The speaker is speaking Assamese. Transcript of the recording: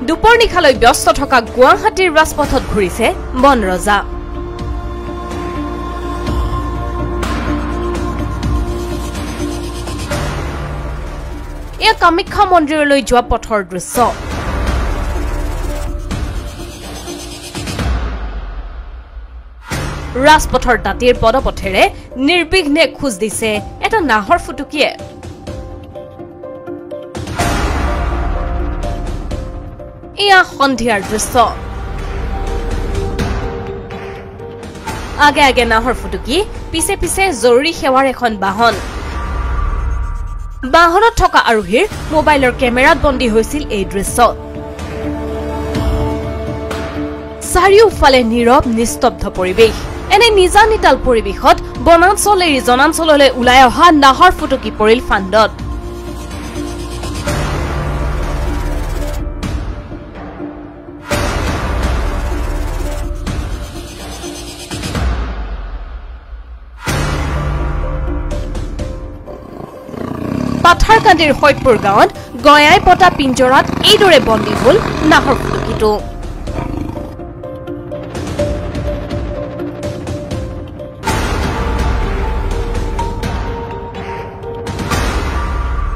দুপৰ নিশালৈ ব্যস্ত থকা গুৱাহাটীৰ ৰাজপথত ঘূৰিছে বন ৰজা এয়া কামাখ্যা মন্দিৰলৈ যোৱা পথৰ দৃশ্য ৰাজপথৰ দাঁতিৰ পদপথেৰে নিৰ্বিঘ্নে খোজ দিছে এটা নাহৰ ফুটুকিয়ে এয়া সন্ধিয়াৰ দৃশ্য আগে আগে নাহৰ ফুটুকি পিছে পিছে জৰুৰী সেৱাৰ এখন বাহনত থকা আৰোহীৰ মোবাইলৰ কেমেৰাত বন্দী হৈছিল এই দৃশ্য চাৰিওফালে নীৰৱ নিস্তব্ধ পৰিৱেশ এনে নিজানিতাল পৰিৱেশত বনাঞ্চল এৰি জনাঞ্চললৈ ওলাই অহা নাহৰ ফুটুকি পৰিল ফান্দত পাথাৰকান্দিৰ হৈতপুৰ গাঁৱত গয়াই পতা পিঞ্জৰাত এইদৰে বন্দী হল নাহৰ ফুটুকিটো